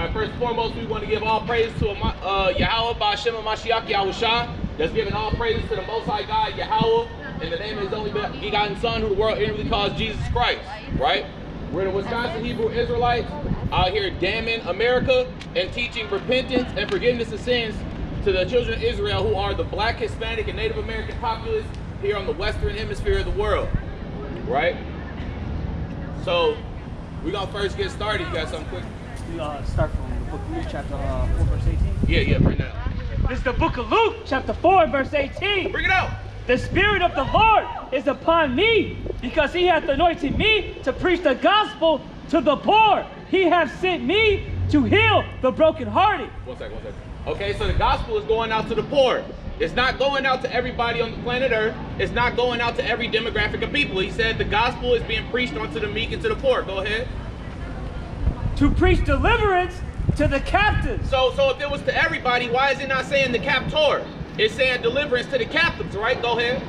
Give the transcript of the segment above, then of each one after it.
All right, first and foremost, we want to give all praise to Yahweh, Ba'Shem Mashiach Yahushua. That's giving all praises to the Most High God, Yahweh, in the name of His only begotten Son, who the world inwardly calls Jesus Christ, right? We're the Wisconsin Hebrew Israelites out here damning America and teaching repentance and forgiveness of sins to the children of Israel, who are the Black, Hispanic, and Native American populace here on the Western Hemisphere of the world, right? So we're gonna first get started. You got something quick? We start from the book of Luke, chapter 4, verse 18. Yeah, bring that out. This is the book of Luke, chapter 4, verse 18. Bring it out. The Spirit of the Lord is upon me, because He hath anointed me to preach the gospel to the poor. He hath sent me to heal the brokenhearted. One second. Okay, so the gospel is going out to the poor. It's not going out to everybody on the planet Earth. It's not going out to every demographic of people. He said the gospel is being preached onto the meek and to the poor. Go ahead. To preach deliverance to the captives. So if it was to everybody, why is it not saying the captor? It's saying deliverance to the captives, right? Go ahead.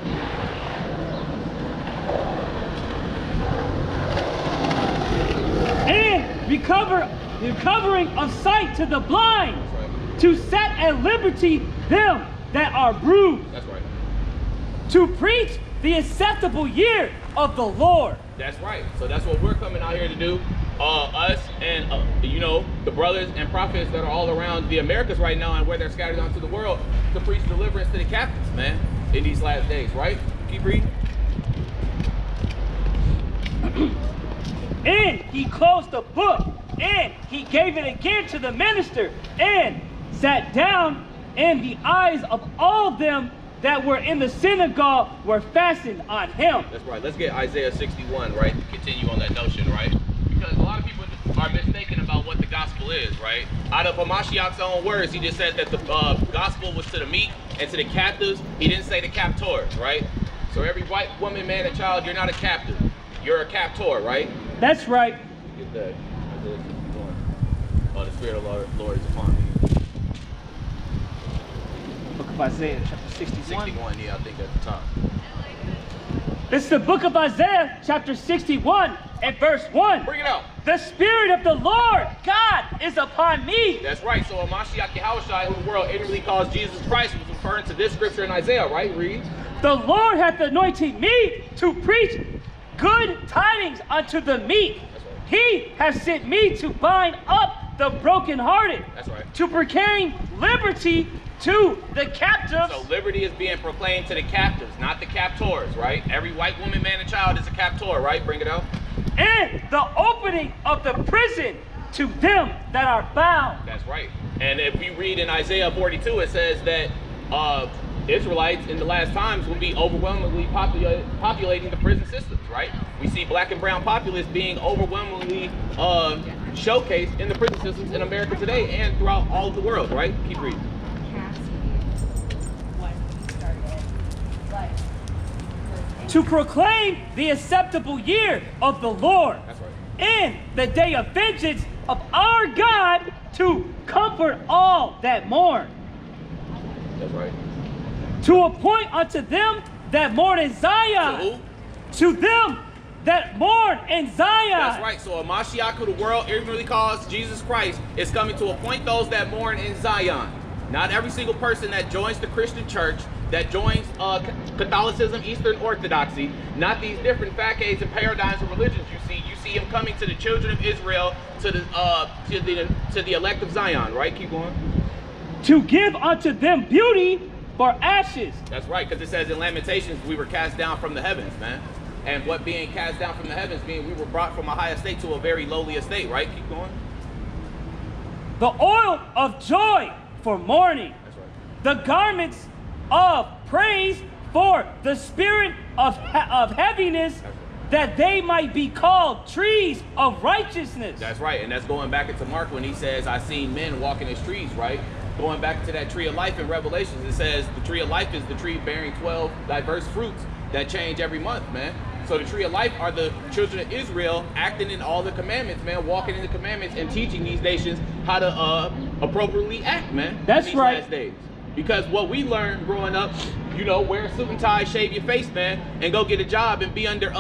And recovering of sight to the blind. Right. To set at liberty them that are bruised. That's right. To preach the acceptable year of the Lord. That's right. So that's what we're coming out here to do. Us and the brothers and prophets that are all around the Americas right now and where they're scattered onto the world, to preach deliverance to the captives, man, in these last days, right? Keep reading. And he closed the book, and he gave it again to the minister, and sat down, and the eyes of all them that were in the synagogue were fastened on him. That's right. Let's get Isaiah 61, right? Continue on that notion, right? Because a lot of people are mistaken about what the gospel is, right? Out of Hamashiach's own words, he just said that the gospel was to the meek and to the captives. He didn't say the captors, right? So every white woman, man, and child, you're not a captive. You're a captor, right? That's right. Get that. Isaiah 61. Oh, the Spirit of the Lord is upon me. Book of Isaiah, chapter 61. 61, yeah, I think at the top. This is the book of Isaiah, chapter 61, and verse 1. Bring it out. The Spirit of the Lord God is upon me. That's right. So Mashiach Yahushua, who the world inwardly calls Jesus Christ, was referring to this scripture in Isaiah, right? Read. The Lord hath anointed me to preach good tidings unto the meek. That's right. He hath sent me to bind up the brokenhearted. That's right. To proclaim liberty to the captives. So liberty is being proclaimed to the captives, not the captors, right? Every white woman, man, and child is a captor, right? Bring it out. And the opening of the prison to them that are bound. That's right. And if we read in Isaiah 42, it says that Israelites in the last times will be overwhelmingly populating the prison systems, right? We see black and brown populace being overwhelmingly showcased in the prison systems in America today and throughout all of the world, right? Keep reading. To proclaim the acceptable year of the Lord. That's right. And the day of vengeance of our God, to comfort all that mourn. That's right. To appoint unto them that mourn in Zion. To who? To them that mourn in Zion. That's right. So a Mashiach, who the world inwardly calls Jesus Christ, is coming to appoint those that mourn in Zion. Not every single person that joins the Christian church, that joins Catholicism, Eastern Orthodoxy, not these different facades and paradigms of religions you see. You see him coming to the children of Israel, to the elect of Zion, right? Keep going. To give unto them beauty for ashes. That's right, because it says in Lamentations, we were cast down from the heavens, man. And what being cast down from the heavens means we were brought from a high estate to a very lowly estate, right? Keep going. The oil of joy for mourning. That's right. The garments of praise for the spirit of heaviness, that they might be called trees of righteousness. That's right, and that's going back into Mark when he says, I seen men walking as trees, right? Going back to that tree of life in Revelations, it says the tree of life is the tree bearing 12 diverse fruits that change every month, man. So the tree of life are the children of Israel acting in all the commandments, man, walking in the commandments and teaching these nations how to appropriately act, man. That's these right. Last days. Because what we learned growing up, wear a suit and tie, shave your face, man, and go get a job and be under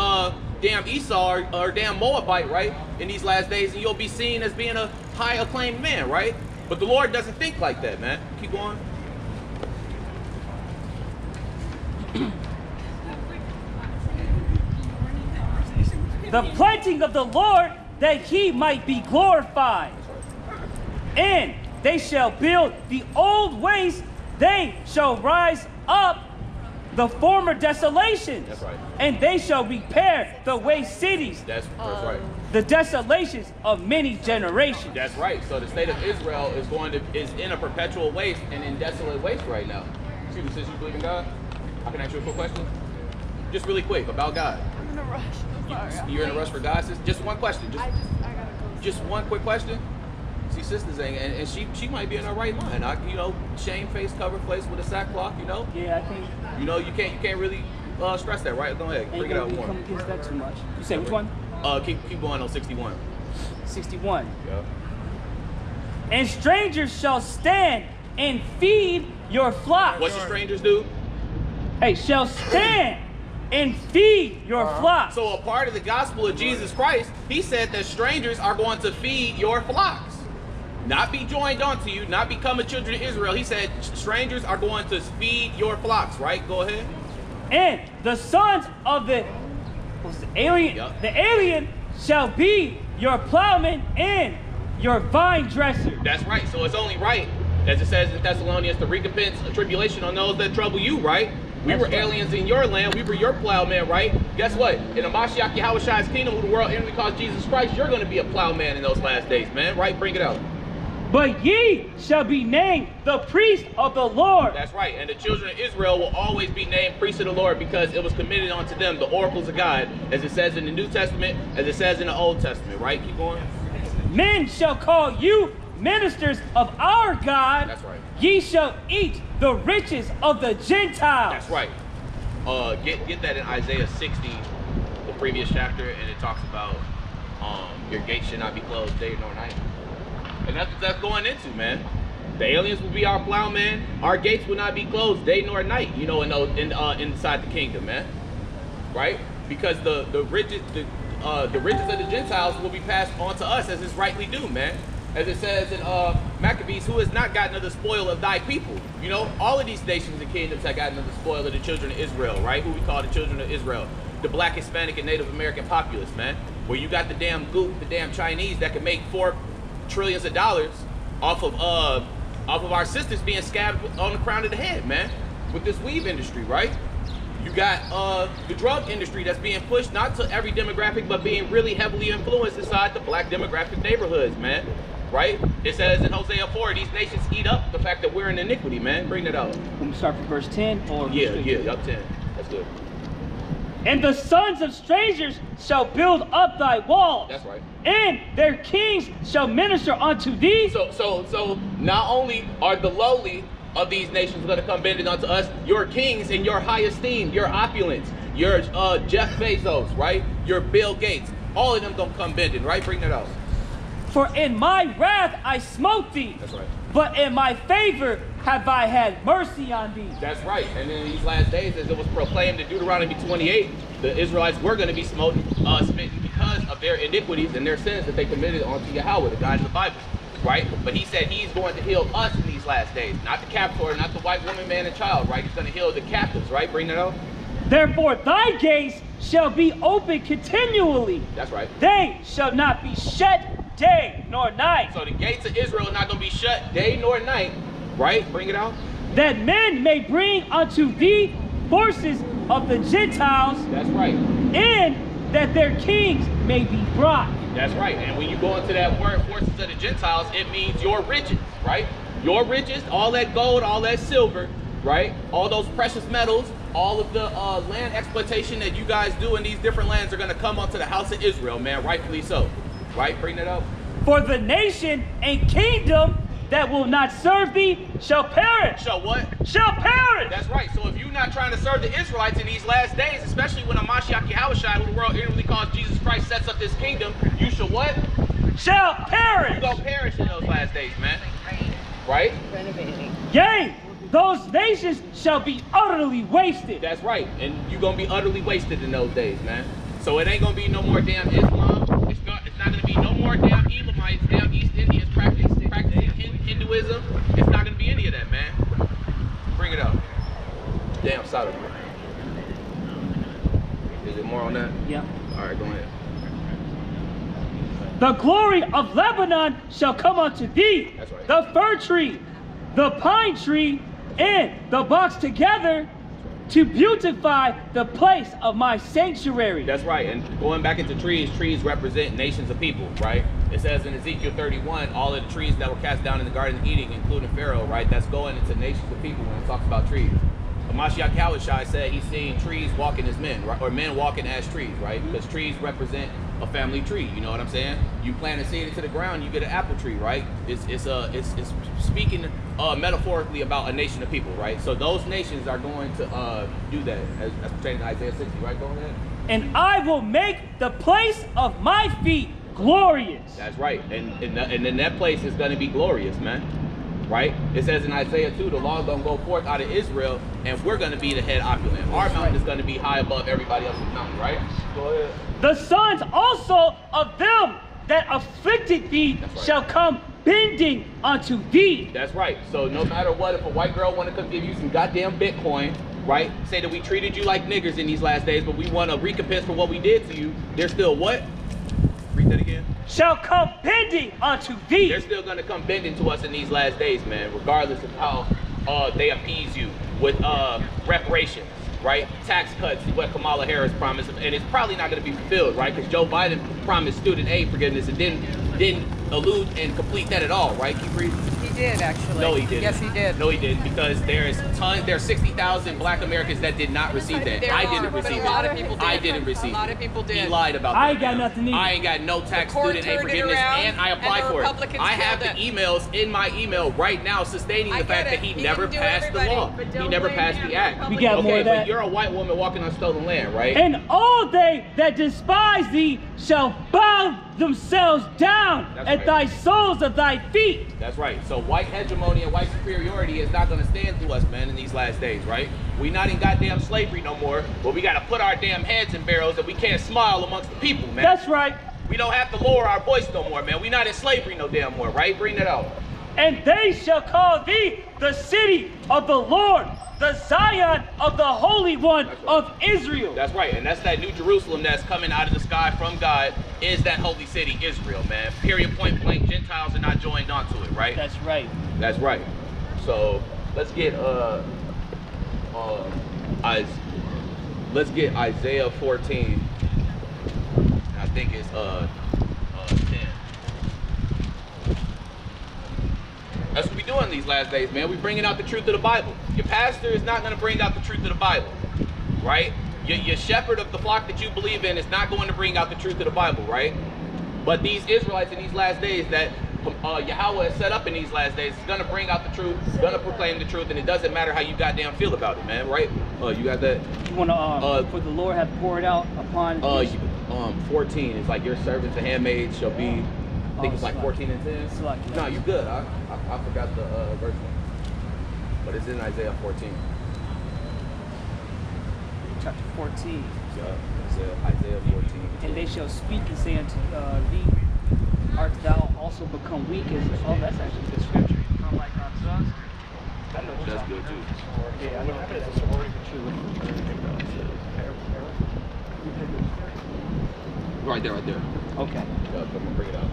damn Esau or damn Moabite, right? In these last days, and you'll be seen as being a high acclaimed man, right? But the Lord doesn't think like that, man. Keep going. The planting of the Lord, that he might be glorified. And they shall build the old ways, they shall rise up the former desolations. That's right. And they shall repair the waste cities, That's right. the desolations of many generations. That's right. So the state of Israel is in a perpetual waste and in desolate waste right now. Excuse me, since you believe in God, I can ask you a quick question. Just really quick about God. I'm in a rush. I'm sorry. You're in a rush for God, sis? Just one question. I gotta go. Just one quick question. See, sisters ain't, and she might be in her right mind. Shame face, cover face with a sackcloth. Yeah, I think You can't really stress that, right? Go ahead, ain't bring it gonna out be more. come against that too much. You say which one? Keep going on 61. 61. Yeah. And strangers shall stand and feed your flocks. What should strangers do? Hey, shall stand and feed your flocks. So a part of the gospel of Jesus Christ, he said that strangers are going to feed your flocks. Not be joined onto you, not become a children of Israel. He said strangers are going to feed your flocks, right? Go ahead. And the sons of the alien, Yup. the alien shall be your plowman and your vine dresser. That's right. So it's only right, as it says in Thessalonians, to recompense a tribulation on those that trouble you, right? We That's were right. aliens in your land. We were your plowman, right? Guess what? In the Mashiach Yahweh's kingdom, who the world enemy calls Jesus Christ, you're going to be a plowman in those last days, man. Right? Bring it out. But ye shall be named the priest of the Lord. That's right. And the children of Israel will always be named priests of the Lord because it was committed unto them, the oracles of God, as it says in the New Testament, as it says in the Old Testament, right? Keep going. Men shall call you ministers of our God. That's right. Ye shall eat the riches of the Gentiles. That's right. Get that in Isaiah 60, the previous chapter, and it talks about your gates should not be closed day nor night. And that's what that's going into, man. The aliens will be our plowmen. Our gates will not be closed day nor night, inside the kingdom, man. Right? Because the riches of the Gentiles will be passed on to us as is rightly due, man. As it says in Maccabees, who has not gotten of the spoil of thy people. All of these nations and kingdoms have gotten of the spoil of the children of Israel, right? Who we call the children of Israel. The black, Hispanic, and Native American populace, man. Where you got the damn goop, the damn Chinese that can make $4 trillion off of our sisters being scabbed on the crown of the head, man. With this weave industry, right? You got the drug industry that's being pushed not to every demographic, but being really heavily influenced inside the black demographic neighborhoods, man. Right? It says in Hosea 4, these nations eat up the fact that we're in iniquity, man. Bring that out. Let me start from verse 10 or Up 10. That's good. And the sons of strangers shall build up thy walls. That's right. And their kings shall minister unto thee. So not only are the lowly of these nations going to come bending unto us, your kings in your high esteem, your opulence, your Jeff Bezos, right? Your Bill Gates, all of them gonna come bending, right? Bring that out. For in my wrath I smote thee. That's right. But in my favor have I had mercy on thee. That's right. And in these last days, as it was proclaimed in Deuteronomy 28, the Israelites were going to be smitten because of their iniquities and their sins that they committed onto Yahweh, the God in the Bible. Right? But he said he's going to heal us in these last days. Not the captor, not the white woman, man, and child, right? He's going to heal the captives, right? Bring that out. Therefore thy gates shall be open continually. That's right. They shall not be shut day nor night. So the gates of Israel are not going to be shut day nor night, right? Bring it out. That men may bring unto thee forces of the Gentiles. That's right. And that their kings may be brought. That's right. And when you go into that word, forces of the Gentiles, it means your riches, right? Your riches, all that gold, all that silver, right? All those precious metals, all of the land exploitation that you guys do in these different lands are going to come onto the house of Israel, man, rightfully so. Right? Bring that up. For the nation and kingdom that will not serve thee shall perish. Shall what? Shall perish. That's right. So if you're not trying to serve the Israelites in these last days, especially when a Mashiach Yahushua, who the world inwardly calls Jesus Christ, sets up this kingdom, you shall what? Shall perish. You gonna perish in those last days, man. Right? Renovating. Yea, those nations shall be utterly wasted. That's right. And you're gonna be utterly wasted in those days, man. So it ain't gonna be no more damn Islam. It's not gonna be no more damn Elamites, damn East Indians practicing Hinduism. It's not gonna be any of that, man. Bring it up. Damn Sodom. Is it more on that? Yeah. All right, go ahead. The glory of Lebanon shall come unto thee. That's right. The fir tree, the pine tree, and the box together to beautify the place of my sanctuary. That's right. And going back into trees, trees represent nations of people, right? It says in Ezekiel 31, all of the trees that were cast down in the Garden of Eden, including Pharaoh, right? That's going into nations of people when it talks about trees. Mashiach Yahushua said he's seeing trees walking as men, right? Or men walking as trees, right? Because trees represent a family tree. You know what I'm saying? You plant a seed into the ground, you get an apple tree, right? It's speaking metaphorically about a nation of people, right? So those nations are going to do that, as pertaining to Isaiah 60, right? Go ahead. And I will make the place of my feet glorious. That's right, and then that place is going to be glorious, man. Right? It says in Isaiah 2, the law is going to go forth out of Israel, and we're going to be the head opulent. Our mountain is going to be high above everybody else's mountain, right? Go ahead. The sons also of them that afflicted thee shall come bending unto thee. That's right. So no matter what, if a white girl want to come give you some goddamn Bitcoin, right? Say that we treated you like niggers in these last days, but we want a recompense for what we did to you. They're still what? Read that again. Shall come bending unto thee. They're still going to come bending to us in these last days, man, regardless of how they appease you with reparations, right? Tax cuts is what Kamala Harris promised, and it's probably not going to be fulfilled, right? Because Joe Biden promised student aid forgiveness and didn't allude and complete that at all, right? Keep reading. He did, actually. No, he didn't. Yes, he did. No, he didn't, because there's 60,000 black Americans that did not receive that. I didn't receive it. A lot of people did. I didn't receive it. A lot of people did. He lied about that. I ain't got nothing either. I ain't got no tax court student aid turned it forgiveness, around, and I applied and the for it. Republicans I have the killed emails in my email right now sustaining I the fact get that it. he He never didn't do passed the everybody, law. but He don't never blame passed him. the act. We got more Okay, of that. but you're a white woman walking on stolen land, right? And all they that despise thee shall bow themselves down That's at right. thy soles of thy feet. That's right. So white hegemony and white superiority is not going to stand to us, man, in these last days, right? We not in goddamn slavery no more, but we got to put our damn heads in barrels and we can't smile amongst the people, man. That's right. We don't have to lower our voice no more, man. We not in slavery no damn more, right? Bring that out. And they shall call thee the city of the Lord, the Zion of the Holy One of Israel. That's right, and that's that New Jerusalem that's coming out of the sky from God, is that holy city, Israel, man. Period, point blank. Gentiles are not joined onto it, right? That's right. That's right. So let's get Isaiah 14. I think it's 10. That's what we doing these last days, man. We bringing out the truth of the Bible. Your pastor is not going to bring out the truth of the Bible, right? Your shepherd of the flock that you believe in is not going to bring out the truth of the Bible, right? But these Israelites in these last days that Yahweh has set up in these last days is going to bring out the truth, going to proclaim the truth, and it doesn't matter how you goddamn feel about it, man, right? You got that? You want to, for the Lord hath poured out upon 14 is like your servants and handmaids shall be, I think it's like 14 and 10. No, you good. I forgot the verse, but it's in Isaiah 14. chapter 14. Isaiah 14. And they shall speak and say unto thee, art thou also become weak as oh, that's actually good scripture. Not like unto us. That's good too. Yeah, I know. Right there. Okay. I'm gonna bring it out.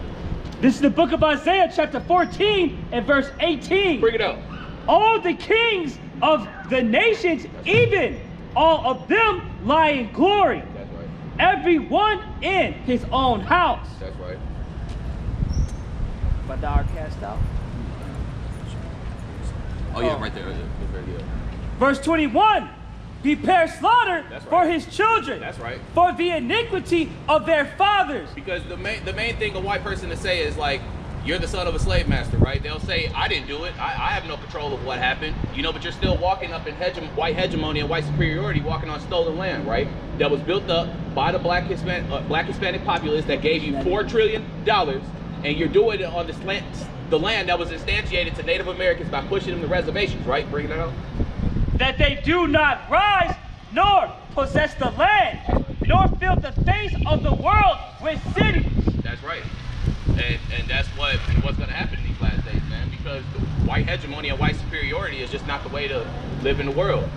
This is the book of Isaiah, chapter 14, and verse 18. Bring it out. All the kings of the nations, even all of them, lie in glory. That's right. Every one in his own house. That's right. But thou art cast out. Oh yeah, right there. Right there. Verse 21. Prepare slaughter That's right. for his children. That's right. For the iniquity of their fathers. Because the main thing a white person to say is like, you're the son of a slave master, right? They'll say, I didn't do it. I have no control of what happened. You know, but you're still walking up in white hegemony and white superiority, walking on stolen land, right? That was built up by the black Hispanic populace that gave you $4 trillion, and you're doing it on the land that was instantiated to Native Americans by pushing them to reservations, right? Bring it out. That they do not rise nor possess the land. nor fill the face of the world with cities. That's right. And that's what's going to happen in these last days, man, because the white hegemony and white superiority is just not the way to live in the world.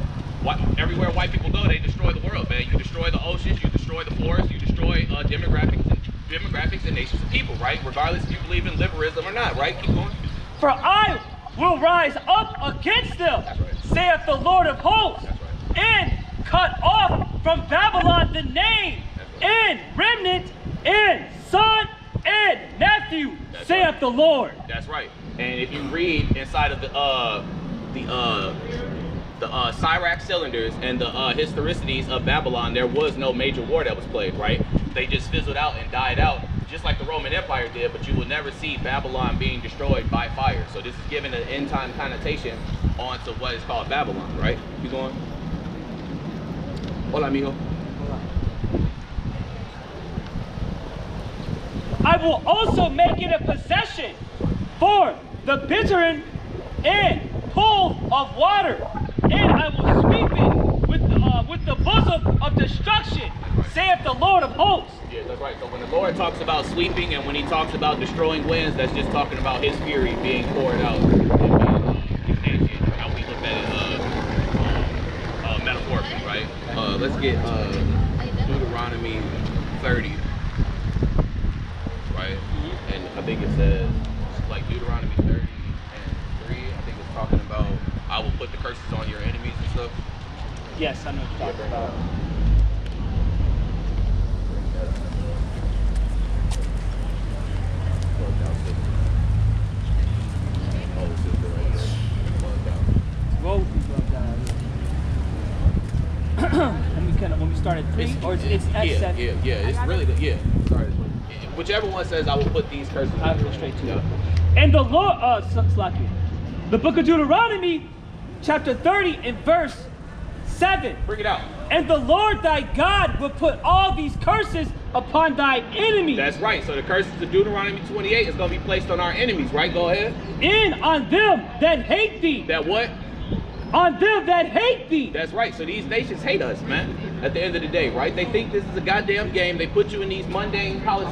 Everywhere white people go, they destroy the world, man. You destroy the oceans, you destroy the forests, you destroy demographics and nations of people, right? Regardless if you believe in liberalism or not, right? Keep going. For I will rise up against them, That's right. saith the Lord of hosts, That's right. and cut off from Babylon the name, That's right. and remnant, and son, and nephew, That's saith right. the Lord. That's right. And if you read inside of the Cyrax cylinders and the historicities of Babylon, there was no major war that was played, right? They just fizzled out and died out, just like the Roman Empire did, but you will never see Babylon being destroyed by fire. So this is giving an end time connotation onto what is called Babylon, right? Keep going. Hola, amigo. I will also make it a possession for the bittern and pool of water, and I will sweep it with the bosom of destruction, saith the Lord of hosts. Yeah, that's right. So when the Lord talks about sweeping and when he talks about destroying winds, that's just talking about his fury being poured out and being how we look at it metaphorically, right? Let's get Deuteronomy 30, right? And I think it says, like Deuteronomy 30 and 3, I think it's talking about, I will put the curses on your enemies and stuff. Yes, I know what you're talking about. When we start at 3, or it's at 7? Yeah, it's really good. Yeah, sorry. Whichever one says, I will put these curses. I'll go straight to it. And the Lord, Slacky, the book of Deuteronomy, chapter 30 and verse 7. Bring it out. And the Lord thy God will put all these curses upon thy enemies. That's right. So the curses of Deuteronomy 28 is going to be placed on our enemies, right? Go ahead. And on them that hate thee. That what? On them that hate thee. That's right. So these nations hate us, man. At the end of the day, right? They think this is a goddamn game. They put you in these mundane college